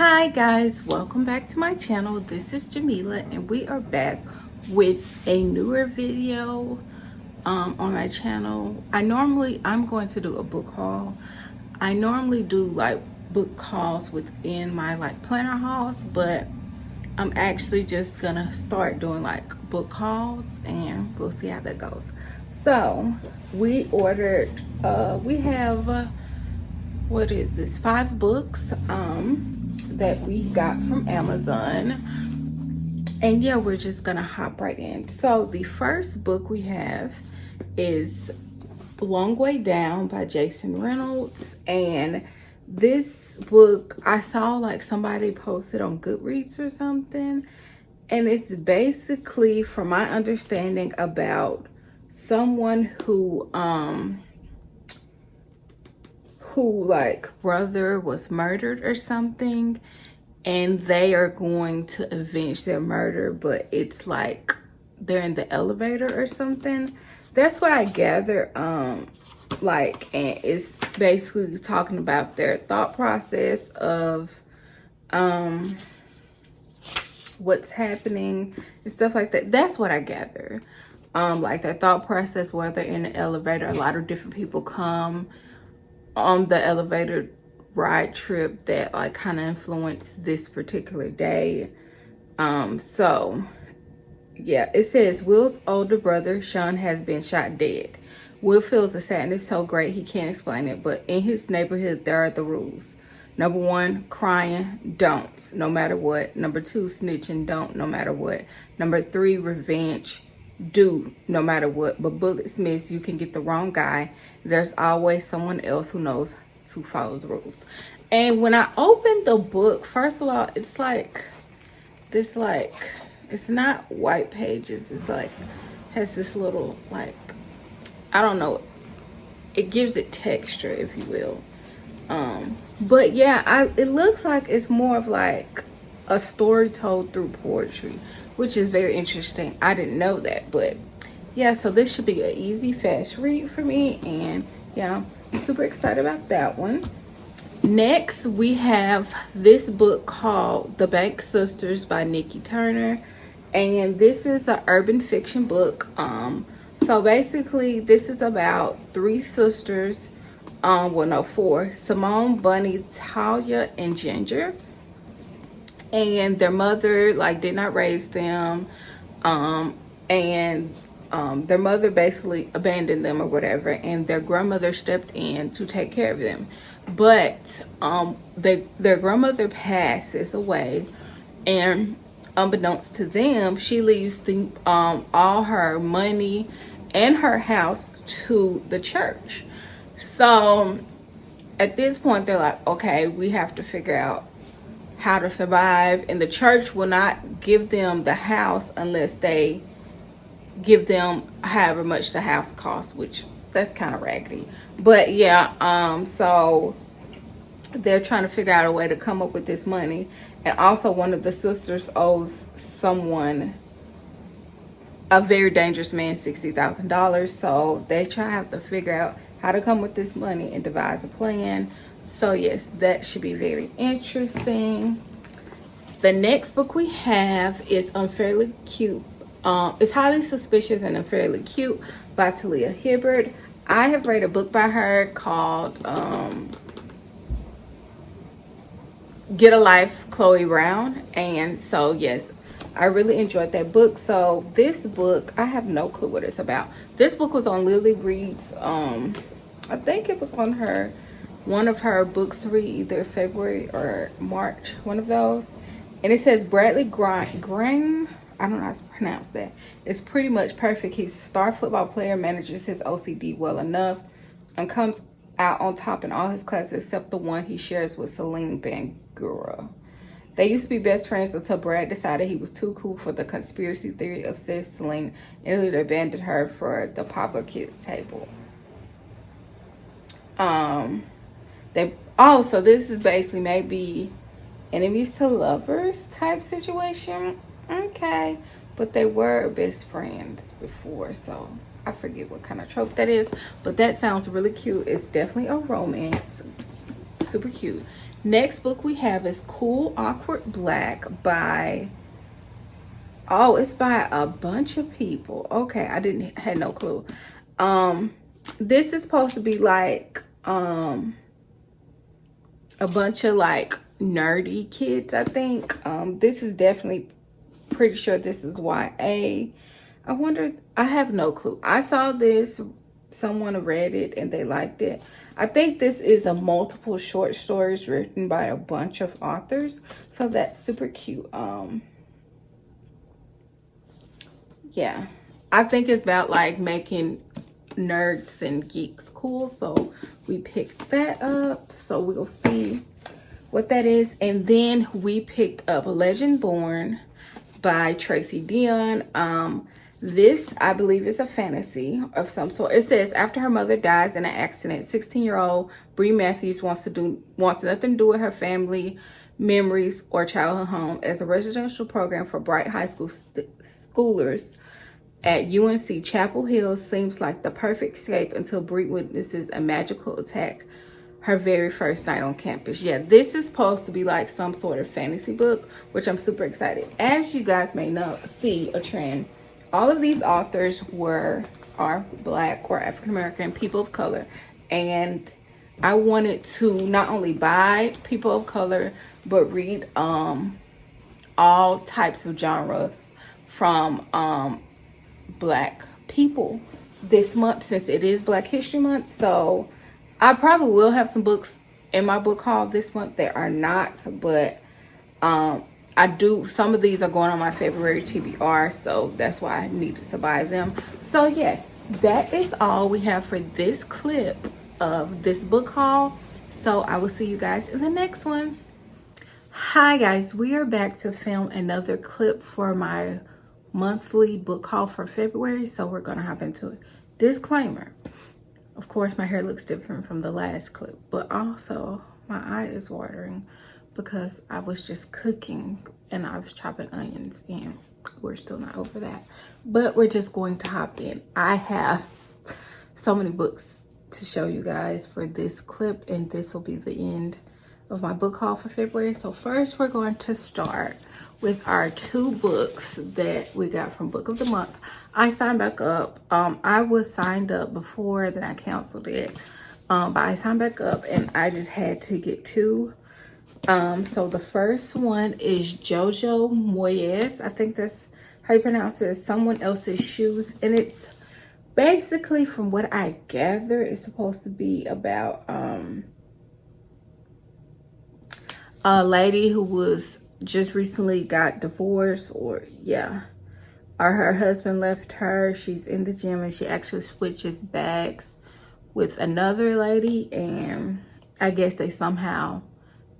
Hi guys, welcome back to my channel. This is Jamila and we are back with a newer video on my channel. I'm going to do a book haul. I normally do like book hauls within my like planner hauls, but I'm actually just gonna start doing like book hauls and we'll see how that goes. So we ordered we have what is this, 5 books that we got from Amazon, and yeah, we're just gonna hop right in. So the first book we have is Long Way Down by Jason Reynolds, and this book I saw like somebody posted on Goodreads or something, and it's basically, from my understanding, about someone who like brother was murdered or something, and they are going to avenge their murder, but it's like they're in the elevator or something. That's what I gather. Like, and it's basically talking about their thought process of what's happening and stuff like that. That's what I gather. Like their thought process while they're in the elevator. A lot of different people come on the elevator ride trip that like kind of influenced this particular day. So yeah, it says Will's older brother Sean has been shot dead. Will feels the sadness so great he can't explain it, but in his neighborhood there are the rules. Number 1, crying, don't, no matter what. Number 2, snitching, don't, no matter what. Number 3, revenge, do, no matter what. But bullets miss, you can get the wrong guy. There's always someone else who knows to follow the rules. And when I opened the book, first of all, it's like this, like, it's not white pages. It's like, has this little, like, I don't know. It gives it texture, if you will. But yeah, it looks like it's more of like a story told through poetry, which is very interesting. I didn't know that, but yeah, so this should be an easy, fast read for me, and yeah, I'm super excited about that one. Next, we have this book called The Bank Sisters by Nikki Turner, and this is an urban fiction book. So basically, this is about 3 sisters, well, no, 4, Simone, Bunny, Talia, and Ginger, and their mother like did not raise them, and their mother basically abandoned them or whatever, and their grandmother stepped in to take care of them. But their grandmother passes away, and unbeknownst to them, she leaves all her money and her house to the church. So at this point, they're like, okay, we have to figure out how to survive, and the church will not give them the house unless they give them however much the house costs, which that's kind of raggedy. But yeah, so they're trying to figure out a way to come up with this money. And also, one of the sisters owes someone, a very dangerous man, $60,000. So they have to figure out how to come with this money and devise a plan. So yes, that should be very interesting. The next book we have is Unfairly Cute. It's Highly Suspicious and Unfairly Cute by Talia Hibbert. I have read a book by her called Get a Life, Chloe Brown. And so yes, I really enjoyed that book. So this book, I have no clue what it's about. This book was on Lily Reed's, I think it was on one of her books to read, either February or March, one of those. And it says Bradley Graham, I don't know how to pronounce that. It's pretty much perfect. He's a star football player, manages his OCD well enough, and comes out on top in all his classes except the one he shares with Celine Bangura. They used to be best friends until Brad decided he was too cool for the conspiracy theory obsessed Celine and later abandoned her for the popular kids table. So this is basically maybe enemies to lovers type situation. Okay, but they were best friends before, so I forget what kind of trope that is, but that sounds really cute. It's definitely a romance, super cute. Next book we have is Cool Awkward Black by, oh, it's by a bunch of people. Okay, I had no clue. This is supposed to be like a bunch of like nerdy kids, I think. This is definitely, pretty sure this is YA. I wonder, I have no clue. I saw this, someone read it and they liked it. I think this is a multiple short stories written by a bunch of authors, so that's super cute. Yeah, I think it's about like making nerds and geeks cool, so we picked that up. So we'll see what that is. And then we picked up Legend Born by Tracy Dion. This, I believe, is a fantasy of some sort. It says, after her mother dies in an accident, 16-year-old Bree Matthews wants nothing to do with her family, memories, or childhood home. As a residential program for bright high school schoolers at UNC Chapel Hill seems like the perfect escape until Bree witnesses a magical attack her very first night on campus. Yeah, this is supposed to be like some sort of fantasy book, which I'm super excited. As you guys may know, see a trend. All of these authors are Black or African American, people of color, and I wanted to not only buy people of color but read all types of genres from Black people this month, since it is Black History Month. So I probably will have some books in my book haul this month that are not, but I do, some of these are going on my February TBR, so that's why I needed to buy them. So yes, that is all we have for this clip of this book haul. So I will see you guys in the next one. Hi guys, we are back to film another clip for my monthly book haul for February, so we're gonna hop into it. Disclaimer, of course my hair looks different from the last clip, but also my eye is watering because I was just cooking and I was chopping onions, and we're still not over that, but we're just going to hop in. I have so many books to show you guys for this clip, and this will be the end of my book haul for February. So first we're going to start with our two books that we got from Book of the Month. I signed back up. I was signed up before, then I canceled it, but I signed back up and I just had to get two. So the first one is Jojo Moyes. I think that's how you pronounce it. Someone Else's Shoes, and it's basically, from what I gather, it's supposed to be about a lady who was just recently got divorced, or her husband left her. She's in the gym and she actually switches bags with another lady, and I guess they somehow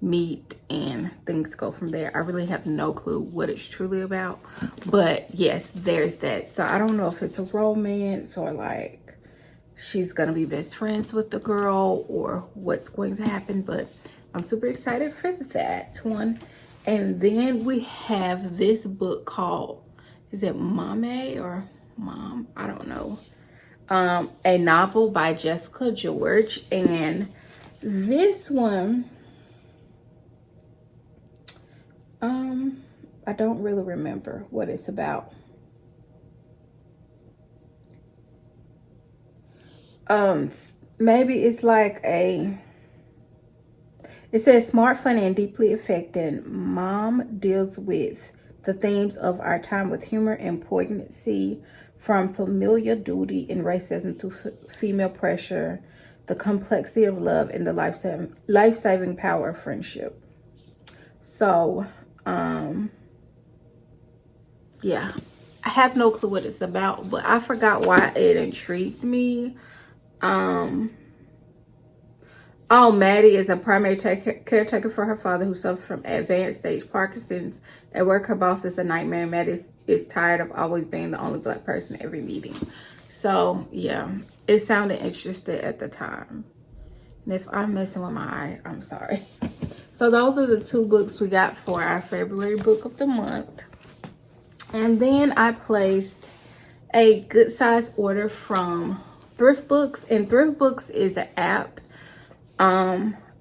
meet and things go from there. I really have no clue what it's truly about, but yes, there's that. So I don't know if it's a romance or like she's gonna be best friends with the girl or what's going to happen, but I'm super excited for that one. And then we have this book called, is it Mame or Mom? I don't know. A novel by Jessica George. And this one, I don't really remember what it's about. Maybe it's like it says smart, funny, and deeply affecting. Mom deals with the themes of our time with humor and poignancy, from familial duty and racism to female pressure, the complexity of love, and the life-saving power of friendship. So, yeah, I have no clue what it's about, but I forgot why it intrigued me. Maddie is a primary caretaker for her father, who suffers from advanced stage Parkinson's. At work, her boss is a nightmare. Maddie is tired of always being the only Black person at every meeting. So, yeah, it sounded interesting at the time. And if I'm messing with my eye, I'm sorry. So those are the two books we got for our February book of the month. And then I placed a good size order from Thrift Books. And Thrift Books is an app.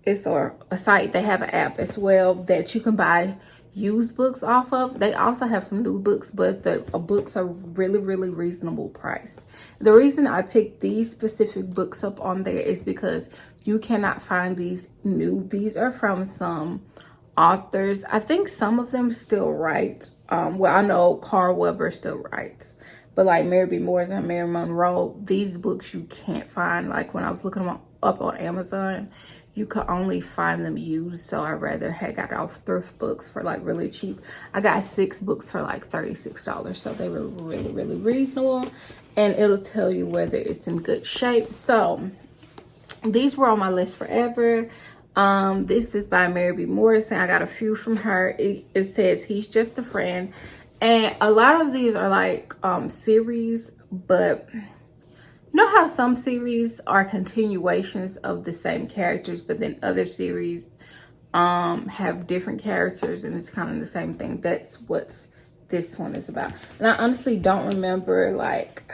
it's a site. They have an app as well that you can buy used books off of. They also have some new books, but the books are really reasonable priced. The reason I picked these specific books up on there is because you cannot find these new. These are from some authors. I think some of them still write. Well, I know Carl Weber still writes, but like Mary B. Morris and Mary Monroe, these books you can't find. Like when I was looking them up on Amazon, you could only find them used. So I rather had got off thrift books for like really cheap. I got 6 books for like $36. So they were really reasonable, and it'll tell you whether it's in good shape. So these were on my list forever. This is by Mary B. Morrison. I got a few from her. It says He's Just a Friend. And a lot of these are like series, but you know how some series are continuations of the same characters, but then other series have different characters and it's kind of the same thing. That's what this one is about. And I honestly don't remember like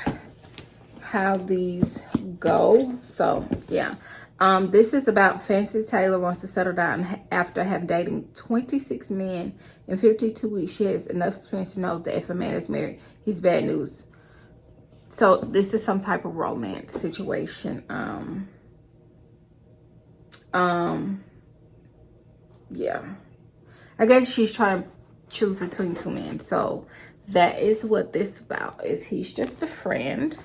how these go. So yeah. This is about Fancy Taylor wants to settle down after having dating 26 men in 52 weeks. She has enough experience to know that if a man is married, he's bad news. So this is some type of romance situation. Yeah. I guess she's trying to choose between 2 men. So that is what this is about. Is He's Just a Friend.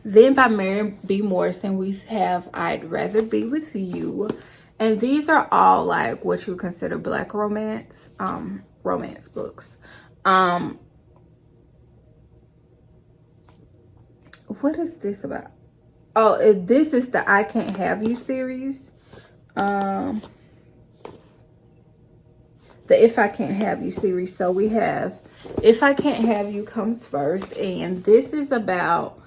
Then by Mary B. Morrison, we have I'd Rather Be With You. And these are all like what you consider black romance, romance books. What is this about? Oh, this is the I Can't Have You series. The If I Can't Have You series. So we have If I Can't Have You comes first, and this is about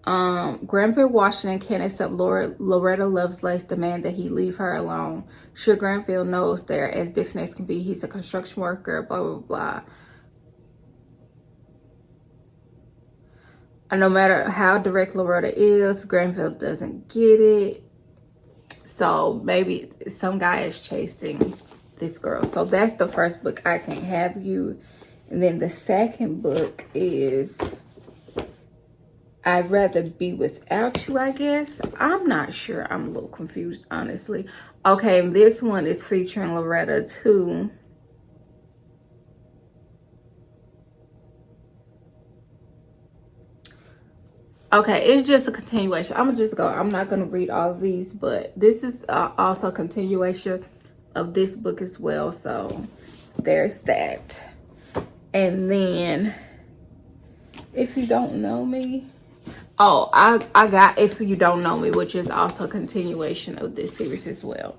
Granville Washington can't accept Loretta Lovelace demand that he leave her alone. Sure, Granville knows they're as different as can be. He's a construction worker, blah blah blah. And no matter how direct Loretta is, Granville doesn't get it. So maybe some guy is chasing this girl. So that's the first book, I Can't Have You. And then the second book is I'd Rather Be Without You, I guess. I'm not sure. I'm a little confused, honestly. Okay, this one is featuring Loretta too. Okay, it's just a continuation. I'm gonna just go. I'm not gonna read all of these, but this is also a continuation of this book as well. So there's that. And then If You Don't Know Me. Oh, I got If You Don't Know Me, which is also a continuation of this series as well.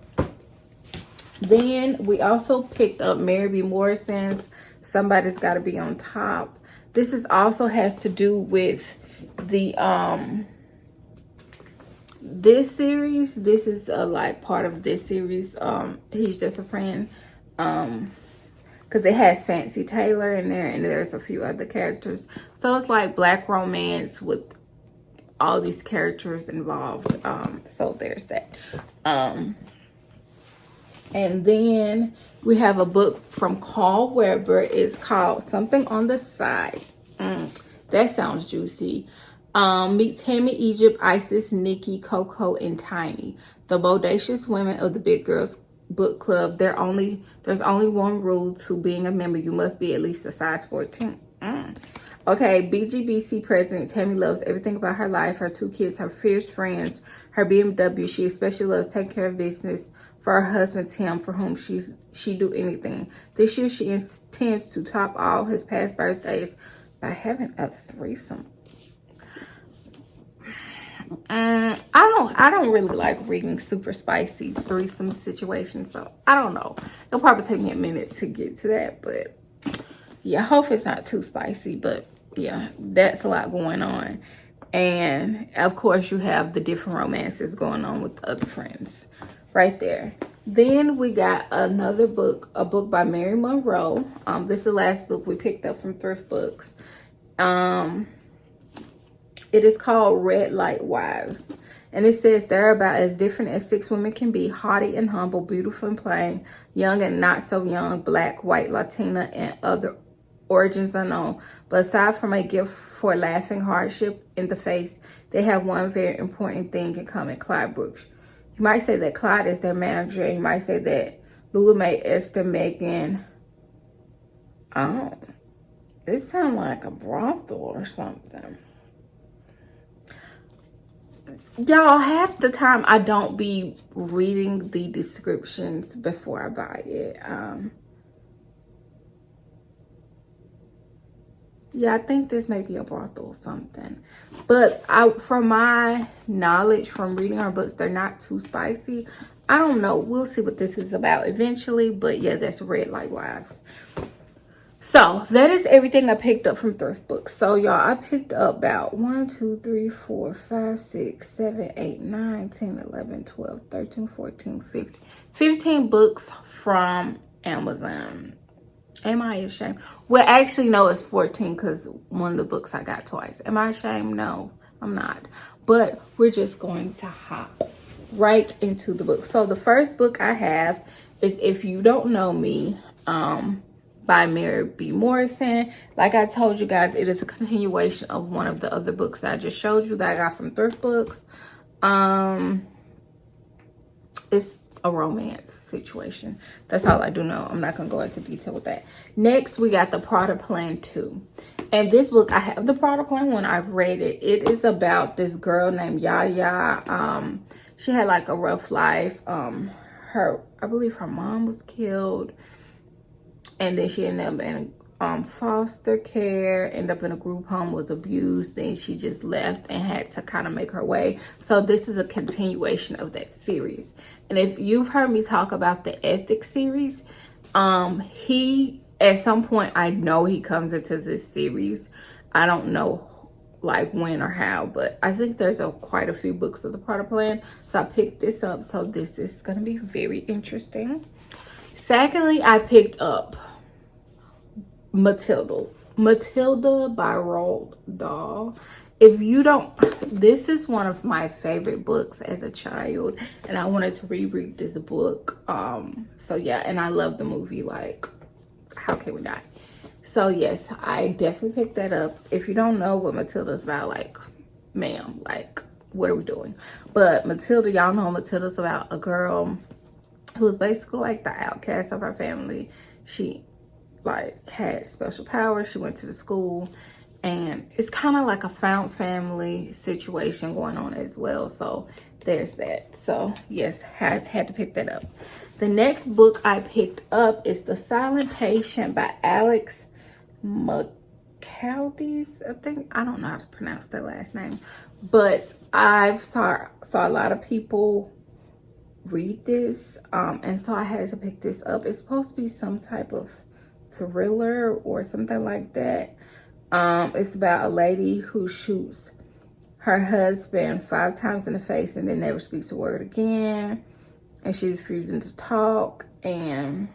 Then we also picked up Mary B. Morrison's Somebody's Gotta Be on Top. This is also has to do with the this series. This is like part of this series. He's Just a Friend. Because it has Fancy Taylor in there, and there's a few other characters. So it's like black romance with all these characters involved. So there's that. And then we have a book from Carl Weber. It's called Something on the Side. That sounds juicy. Meet Tammy, Egypt, Isis, Nikki, Coco, and Tiny, the bodacious women of the Big Girls Book Club. There's only one rule to being a member. You must be at least a size 14. Okay, BGBC president Tammy loves everything about her life, her 2 kids, her fierce friends, her BMW. She especially loves taking care of business for her husband Tim, for whom she do anything. This year she intends to top all his past birthdays by having a threesome. I don't really like reading super spicy threesome situations, so I don't know. It'll probably take me a minute to get to that, but yeah, hope it's not too spicy. But yeah, that's a lot going on. And of course you have the different romances going on with the other friends right there. Then we got another book, a book by Mary Monroe. This is the last book we picked up from Thrift Books. It is called Red Light Wives. And it says they're about as different as 6 women can be: haughty and humble, beautiful and plain, young and not so young, black, white, Latina, and other origins unknown. But aside from a gift for laughing hardship in the face, they have one very important thing in common: Clyde Brooks. You might say that Clyde is their manager, and you might say that Lula Mae, Esther, Megan. Oh, this sounds like a brothel or something. Y'all, half the time I don't be reading the descriptions before I buy it. Yeah, I think this may be a brothel or something. But from my knowledge from reading our books, they're not too spicy. I don't know. We'll see what this is about eventually. But yeah, that's Red Light Wives. So that is everything I picked up from thrift books. So y'all, I picked up about 1, 2, 3, 4, 5, 6, 7, 8, 9, 10, 11, 12, 13, 14, 15. 15 books from Amazon. Am I ashamed? Well, actually, no, it's 14 because one of the books I got twice. Am I ashamed? No, I'm not. But we're just going to hop right into the book. So the first book I have is If You Don't Know Me, by Mary B. Morrison. Like I told you guys, it is a continuation of one of the other books I just showed you that I got from thrift books. It's a romance situation. That's all I do know. I'm not gonna go into detail with that. Next, we got The Prada Plan 2. And this book, I have The Prada Plan 1. I've read it. It is about this girl named Yaya. She had like a rough life. I believe her mom was killed. And then she ended up in foster care, ended up in a group home, was abused. Then she just left and had to kind of make her way. So this is a continuation of that series. And if you've heard me talk about the Ethics series, he, at some point, I know he comes into this series. I don't know like when or how, but I think there's quite a few books of The Prada Plan. So I picked this up. So this is going to be very interesting. Secondly, I picked up Matilda by Roald Dahl. If you don't, this is one of my favorite books as a child, and I wanted to reread this book. So yeah, and I love the movie. Like, how can we not? So yes, I definitely picked that up. If you don't know what Matilda's about, like, ma'am, like, what are we doing? But Matilda, y'all know Matilda's about a girl who's basically like the outcast of her family. She like had special powers. She went to the school, and it's kind of like a found family situation going on as well. So there's that. So yes, had to pick that up. The next book I picked up is The Silent Patient by Alex McCaldies. I don't know how to pronounce that last name, but I've saw a lot of people read this, and so I had to pick this up. It's supposed to be some type of thriller or something like that. It's about a lady who shoots her husband 5 times in the face and then never speaks a word again, and she's refusing to talk, and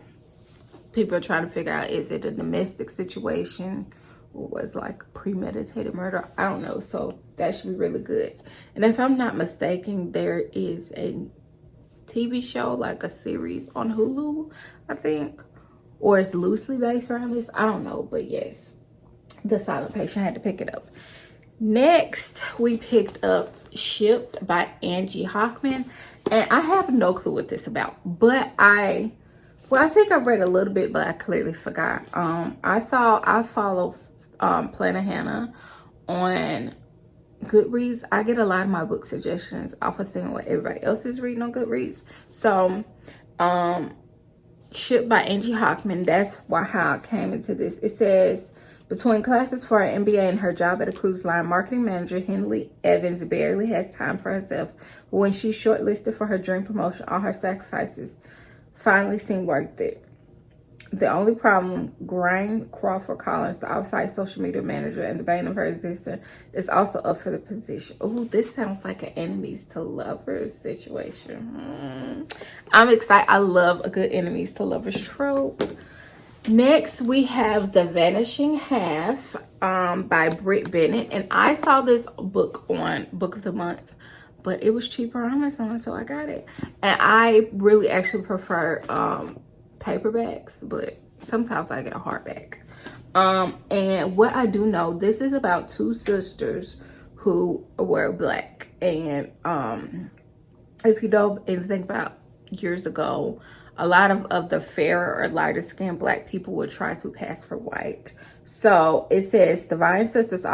people are trying to figure out, is it a domestic situation or was like premeditated murder? I don't know. So that should be really good. And if I'm not mistaken, there is a TV show, like a series on Hulu, I think, or it's loosely based around this. I don't know, but yes, The Silent Patient, I had to pick it up. Next, we picked up Shipped by Angie Hockman, and I have no clue what this is about, but I think I read a little bit, but I clearly forgot. I follow Planner Hannah on Goodreads. I get a lot of my book suggestions off of seeing what everybody else is reading on Goodreads. So Shipped by Angie Hockman, that's how I came into this. It says, between classes for her MBA and her job at a cruise line, marketing manager Henley Evans barely has time for herself. But when she's shortlisted for her dream promotion, all her sacrifices finally seem worth it. The only problem, Grain Crawford Collins, the outside social media manager and the bane of her existence, is also up for the position. Oh, this sounds like an enemies to lovers situation. I'm excited. I love a good enemies to lovers trope. Next, we have The Vanishing Half by Britt Bennett. And I saw this book on Book of the Month, but it was cheaper on Amazon, so I got it. And I really actually prefer paperbacks, but sometimes I get a hardback. And what I do know, this is about two sisters who were black. And if you don't even think about years ago, a lot of the fairer or lighter skinned black people would try to pass for white. So it says the Vine sisters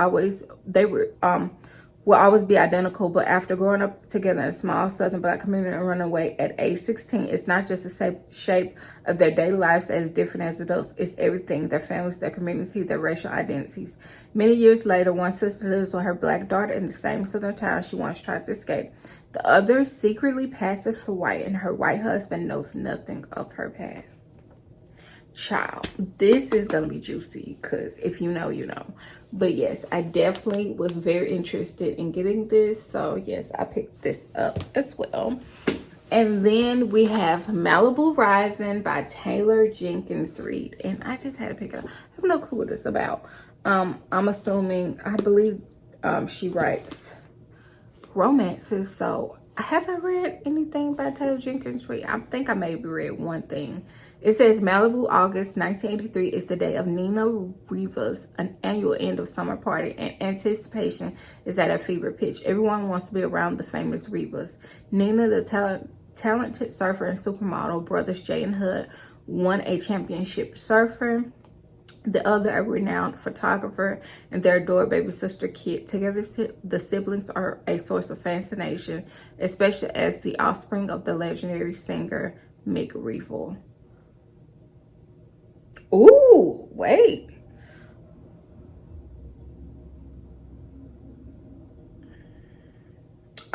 will always be identical, but after growing up together in a small southern black community and running away at age 16, it's not just the shape of their daily lives that is different as adults, it's everything: their families, their community, their racial identities. Many years later, one sister lives with her black daughter in the same southern town she once tried to escape. The other secretly passes for white, and her white husband knows nothing of her past. Child, this is gonna be juicy, because if you know, you know. But yes, I definitely was very interested in getting this, so yes, I picked this up as well. And then we have Malibu Rising by Taylor Jenkins Reid, and I just had to pick it up. I have no clue what it's about. I'm assuming, I believe she writes romances, so I haven't read anything by Taylor Jenkins Reid. I think I maybe read one thing. It says Malibu, August 1983 is the day of Nina Riva's an annual end of summer party, and anticipation is at a fever pitch. Everyone wants to be around the famous Rivas. Nina, the talented surfer and supermodel, brothers Jay and Hud, won a championship surfer. The other, a renowned photographer, and their adored baby sister Kit. Together, the siblings are a source of fascination, especially as the offspring of the legendary singer Mick Riva. Ooh, wait.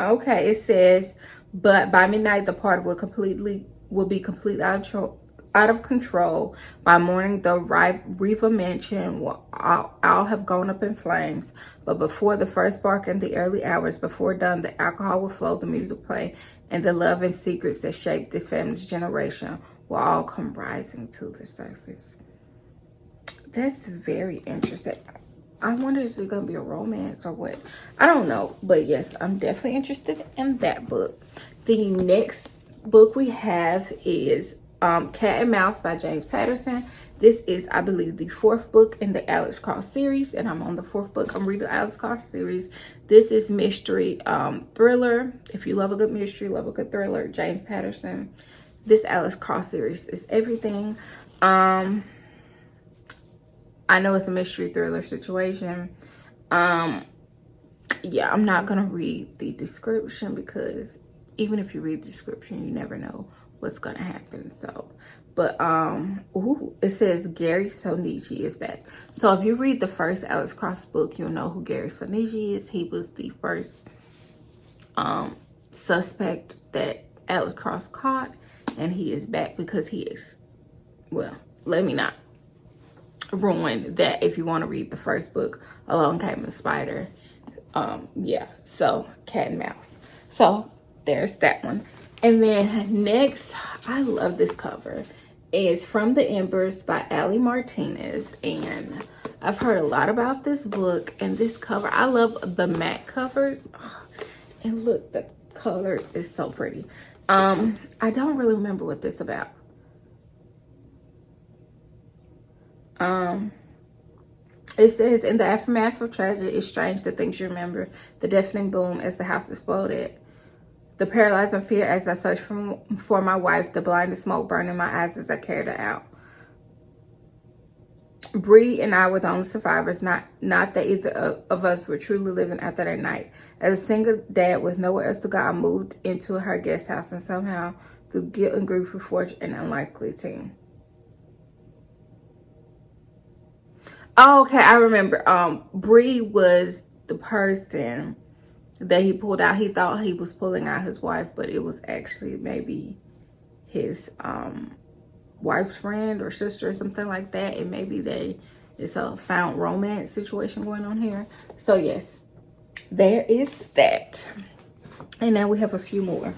Okay, it says, but by midnight the party will be completely out of control. By morning, the Riva mansion will all have gone up in flames. But before the first spark in the early hours, before dawn, the alcohol will flow, the music play, and the love and secrets that shaped this family's generation will all come rising to the surface. That's very interesting. I wonder, is it going to be a romance or what? I don't know. But yes, I'm definitely interested in that book. The next book we have is Cat and Mouse by James Patterson. This is, I believe, the fourth book in the Alex Cross series, and I'm on the fourth book. I'm reading the Alex Cross series. This is mystery thriller. If you love a good mystery, love a good thriller, James Patterson. This Alex Cross series is everything. I know it's a mystery thriller situation. Yeah, I'm not gonna read the description, because even if you read the description, you never know what's gonna happen. So, but ooh, it says Gary Sonigi is back. So if you read the first Alex Cross book, you'll know who Gary Sonigi is. He was the first suspect that Alex Cross caught, and he is back because he is, well, let me not ruin that if you want to read the first book, Along Came the Spider. Yeah, so Cat and Mouse. So there's that one. And then next, I love this cover. It's From the Embers by Ali Martinez, and I've heard a lot about this book and this cover. I love the matte covers, and look, the color is so pretty. I don't really remember what this is about. It says, in the aftermath of tragedy, it's strange the things you remember. The deafening boom as the house exploded. The paralyzing fear as I searched for my wife. The blinding smoke burning my eyes as I carried her out. Bree and I were the only survivors. Not that either of us were truly living after that night. As a single dad with nowhere else to go, I moved into her guest house, and somehow, through guilt and grief, we forged an unlikely team. Oh, okay, I remember. Bree was the person that he pulled out. He thought he was pulling out his wife, but it was actually maybe his wife's friend or sister or something like that. And maybe it's a found romance situation going on here. So yes, there is that. And now we have a few more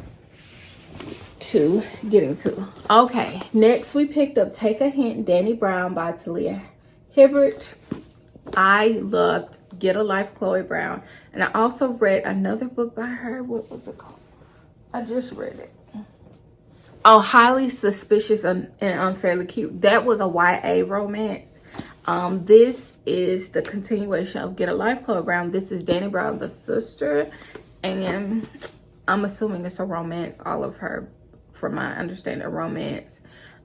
to get into. Okay, next we picked up Take a Hint, Danny Brown by Talia Hibbert. I loved Get a Life, Chloe Brown. And I also read another book by her. What was it called? I just read it. Oh, Highly Suspicious and Unfairly Cute. That was a YA romance. This is the continuation of Get a Life, Chloe Brown. This is Danny Brown, the sister. And I'm assuming it's a romance. All of her, from my understanding, a romance.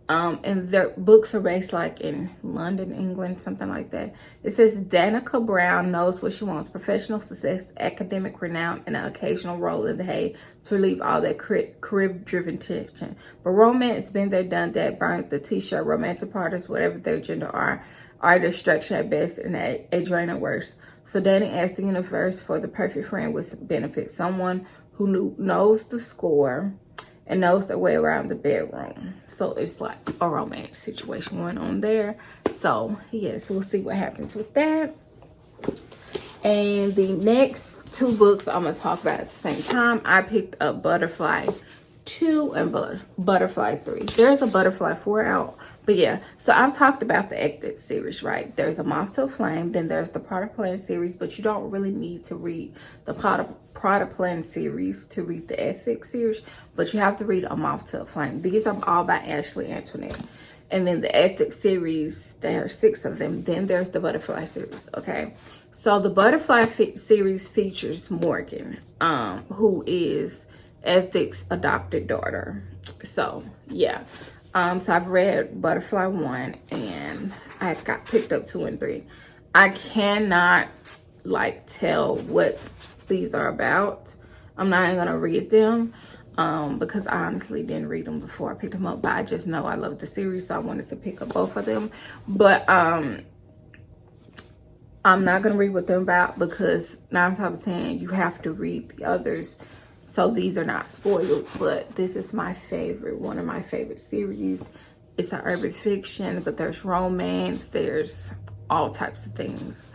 And their books are based like in London, England, something like that. It says Danica Brown knows what she wants: professional success, academic renown, and an occasional roll in the hay to relieve all that career-driven tension. But romance, been there, done that, burnt the t-shirt, romantic partners, whatever their gender are a distraction at best and a drain at worst. So Danny asked the universe for the perfect friend with benefit, someone who knows the score and knows their way around the bedroom. So it's like a romance situation going on there. So yes, we'll see what happens with that. And the next two books I'm gonna talk about at the same time. I picked up Butterfly 2 and Butterfly 3. There's a Butterfly 4 out. But yeah, so I've talked about the Exit series, right? There's a Moth to Flame, then there's the Product Plan series, but you don't really need to read the Product Plan series to read the Ethics series, but you have to read A Moth to Flame. These are all by Ashley Antoinette. And then the Ethics series, there are 6 of them. Then there's the Butterfly series, okay? So the Butterfly series features Morgan, who is Ethics' adopted daughter. So yeah. So I've read Butterfly 1 and I got picked up 2 and 3. I cannot like tell what these are about. I'm not even gonna read them because I honestly didn't read them before I picked them up, but I just know I love the series, so I wanted to pick up both of them. But I'm not gonna read what they're about because 9 times out of 10 you have to read the others. So these are not spoiled, but this is my favorite, one of my favorite series. It's an urban fiction, but there's romance, there's all types of things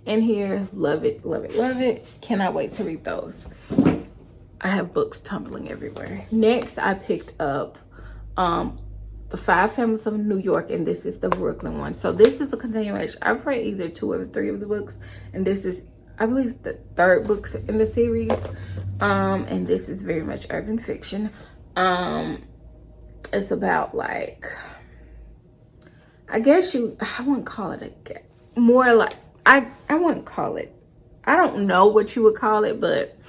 in here. Love it, love it, love it. Cannot wait to read those. I have books tumbling everywhere. Next, I picked up The 5 Families of New York, and this is the Brooklyn one. So this is a continuation. I've read either 2 or 3 of the books, and this is, I believe, the 3rd book in the series. And this is very much urban fiction. It's about like, I guess I wouldn't call it more like, I wouldn't call it, I don't know what you would call it, but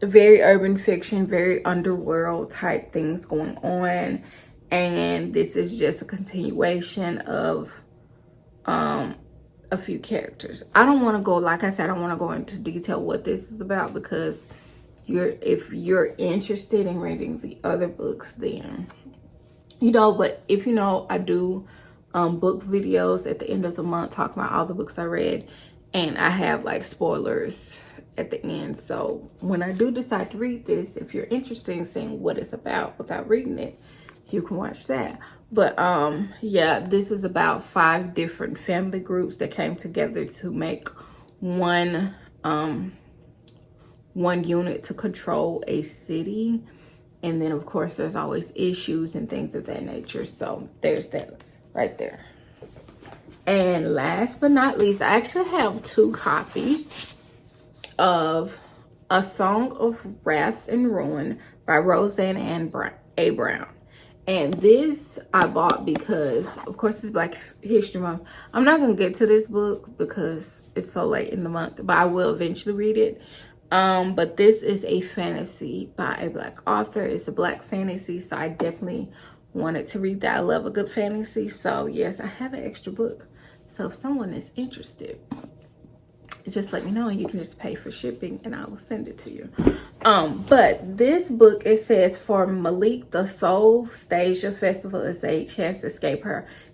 very urban fiction, very underworld type things going on. And this is just a continuation of a few characters. I don't want to go, like I said, I don't want to go into detail what this is about, because if you're interested in reading the other books, then you know. But if you know, I do book videos at the end of the month talking about all the books I read, and I have like spoilers at the end. So when I do decide to read this, if you're interested in seeing what it's about without reading it, you can watch that. But yeah, this is about 5 different family groups that came together to make one unit to control a city. And then of course there's always issues and things of that nature. So there's that right there. And last but not least, I actually have 2 copies of A Song of Wrath and Ruin by Roseanne Ann A. Brown. And this I bought because, of course, it's Black History Month. I'm not going to get to this book because it's so late in the month, but I will eventually read it. But this is a fantasy by a Black author. It's a Black fantasy, so I definitely wanted to read that. I love a good fantasy. So, yes, I have an extra book. So, if someone is interested, just let me know and you can just pay for shipping and I will send it to you. But this book, it says, for Malik, the Soul Stasia Festival is a chance to escape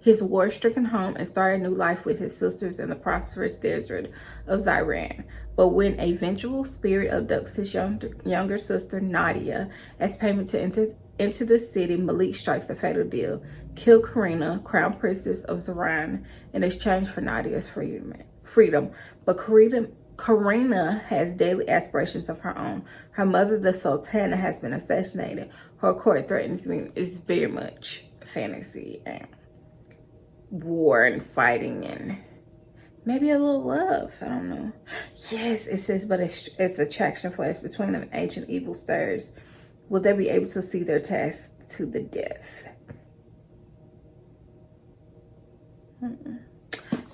his war-stricken home and start a new life with his sisters in the prosperous desert of Ziran. But when a vengeful spirit abducts his younger sister, Nadia, as payment to enter the city, Malik strikes a fatal deal. Kill Karina, crown princess of Ziran, in exchange for Nadia's freedom. But Karina has daily aspirations of her own. Her mother, the Sultana, has been assassinated. Her court threatens me. It's very much fantasy and war and fighting and Maybe a little love. I don't know. Yes, it says, but it's attraction flares between them. Ancient evil stirs. Will they be able to see their task to the death?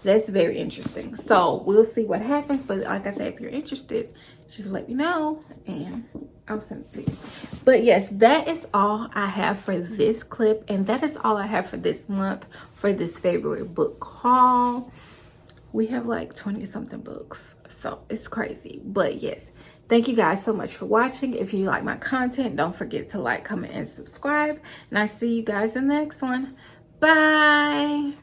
That's very interesting. So we'll see what happens. But like I said, if you're interested, just let me know and I'll send it to you. But yes, that is all I have for this clip. And that is all I have for this month for this February book haul. We have like 20 something books. So it's crazy. But yes, thank you guys so much for watching. If you like my content, don't forget to like, comment, and subscribe. And I see you guys in the next one. Bye.